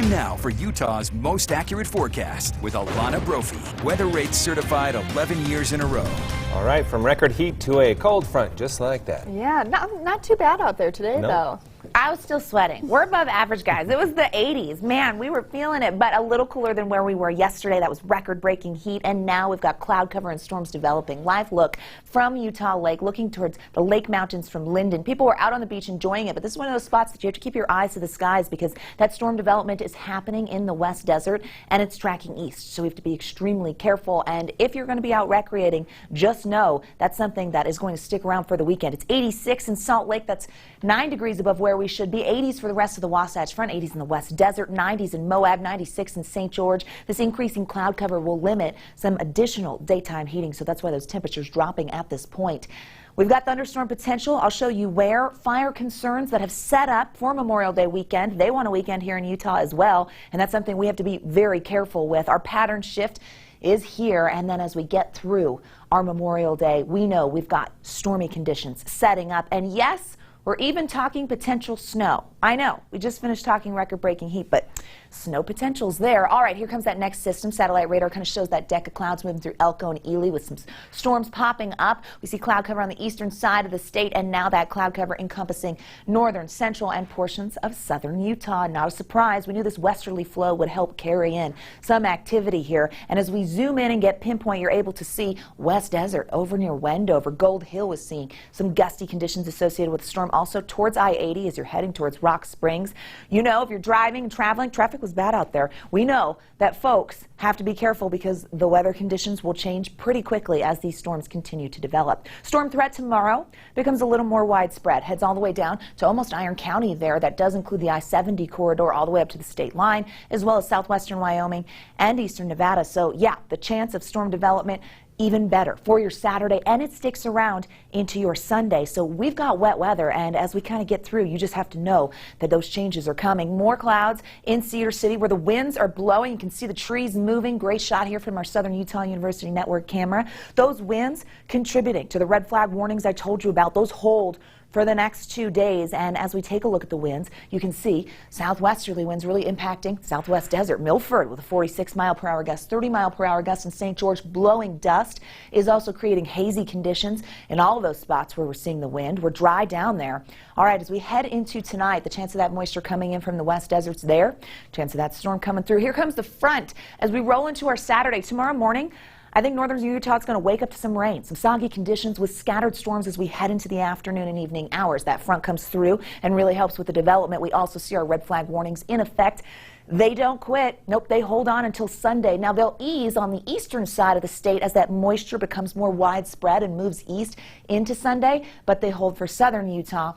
Time now for Utah's most accurate forecast with Alana Brophy. Weather rates certified 11 years in a row. All right, from record heat to a cold front, just like that. Yeah, not too bad out there today, though. I was still sweating. We're above average, guys. It was the 80s. Man, we were feeling it, but a little cooler than where we were yesterday. That was record-breaking heat, and now we've got cloud cover and storms developing. Live look from Utah Lake, looking towards the Lake Mountains from Linden. People were out on the beach enjoying it, but this is one of those spots that you have to keep your eyes to the skies because that storm development is happening in the West Desert, and it's tracking east, so we have to be extremely careful. And if you're going to be out recreating, just know that's something that is going to stick around for the weekend. It's 86 in Salt Lake. That's 9 degrees above where we should be. 80s for the rest of the Wasatch Front, 80s in the West Desert, 90s in Moab, 96 in St. George. This increasing cloud cover will limit some additional daytime heating, so that's why those temperatures dropping at this point. We've got thunderstorm potential. I'll show you where. Fire concerns that have set up for Memorial Day weekend. They want a weekend here in Utah as well, and that's something we have to be very careful with. Our pattern shift is here, and then as we get through our Memorial Day, we know we've got stormy conditions setting up, and yes, we're even talking potential snow. I know, we just finished talking record-breaking heat, but snow potential's there. All right, here comes that next system. Satellite radar kind of shows that deck of clouds moving through Elko and Ely with some storms popping up. We see cloud cover on the eastern side of the state, and now that cloud cover encompassing northern, central, and portions of southern Utah. Not a surprise. We knew this westerly flow would help carry in some activity here. And as we zoom in and get pinpoint, you're able to see West Desert over near Wendover. Gold Hill was seeing some gusty conditions associated with the storm. Also towards I-80 as you're heading towards Rock Springs. You know, if you're driving and traveling, traffic was bad out there. We know that folks have to be careful because the weather conditions will change pretty quickly as these storms continue to develop. Storm threat tomorrow becomes a little more widespread. Heads all the way down to almost Iron County there. That does include the I-70 corridor all the way up to the state line, as well as southwestern Wyoming and eastern Nevada. So yeah, the chance of storm development even better for your Saturday, and it sticks around into your Sunday. So we've got wet weather, and as we kind of get through, you just have to know that those changes are coming. More clouds in Cedar City where the winds are blowing. You can see the trees moving. Great shot here from our Southern Utah University Network camera. Those winds contributing to the red flag warnings I told you about. Those hold for the next 2 days, and as we take a look at the winds, you can see southwesterly winds really impacting Southwest Desert. Milford with a 46-mile-per-hour gust, 30-mile-per-hour gust in St. George. Blowing dust is also creating hazy conditions in all of those spots where we're seeing the wind. We're dry down there. All right, as we head into tonight, the chance of that moisture coming in from the West Desert's there. Chance of that storm coming through. Here comes the front as we roll into our Saturday. Tomorrow morning, I think northern Utah is going to wake up to some rain, some soggy conditions with scattered storms as we head into the afternoon and evening hours. That front comes through and really helps with the development. We also see our red flag warnings in effect. They don't quit. Nope, they hold on until Sunday. Now, they'll ease on the eastern side of the state as that moisture becomes more widespread and moves east into Sunday, but they hold for southern Utah.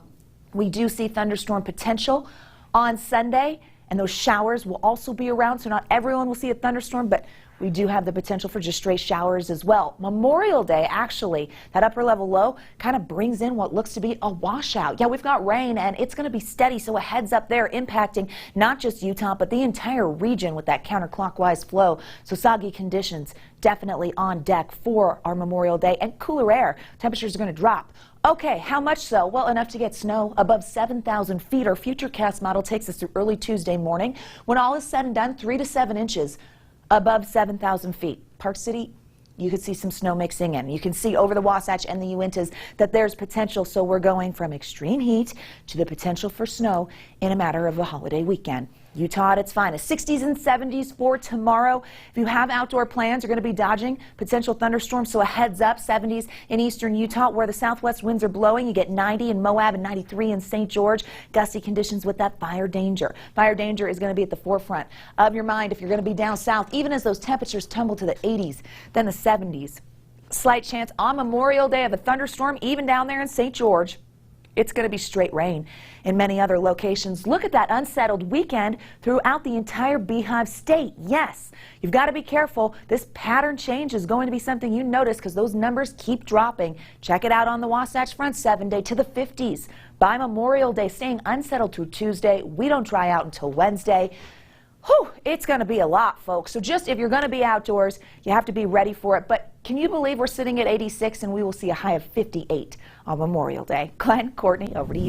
We do see thunderstorm potential on Sunday, and those showers will also be around, so not everyone will see a thunderstorm, but we do have the potential for just stray showers as well. Memorial Day, actually, that upper level low kind of brings in what looks to be a washout. Yeah, we've got rain, and it's going to be steady, so a heads up there impacting not just Utah, but the entire region with that counterclockwise flow. So soggy conditions definitely on deck for our Memorial Day, and cooler air. Temperatures are going to drop. Okay, how much so? Well, enough to get snow above 7,000 feet. Our Futurecast model takes us through early Tuesday morning. When all is said and done, 3 to 7 inches above 7,000 feet. Park City, you could see some snow mixing in. You can see over the Wasatch and the Uintas that there's potential, so we're going from extreme heat to the potential for snow in a matter of a holiday weekend. Utah at its finest. 60s and 70s for tomorrow. If you have outdoor plans, you're going to be dodging potential thunderstorms, so a heads up. 70s in eastern Utah where the southwest winds are blowing. You get 90 in Moab and 93 in St. George. Gusty conditions with that fire danger. Fire danger is going to be at the forefront of your mind if you're going to be down south, even as those temperatures tumble to the 80s, then the 70s. Slight chance on Memorial Day of a thunderstorm, even down there in St. George. It's going to be straight rain in many other locations. Look at that unsettled weekend throughout the entire Beehive State. Yes, you've got to be careful. This pattern change is going to be something you notice because those numbers keep dropping. Check it out on the Wasatch Front, 7-day to the 50s. By Memorial Day, staying unsettled through Tuesday. We don't dry out until Wednesday. Whew, it's going to be a lot, folks. So just if you're going to be outdoors, you have to be ready for it. But can you believe we're sitting at 86 and we will see a high of 58 on Memorial Day? Glenn, Courtney, over to you.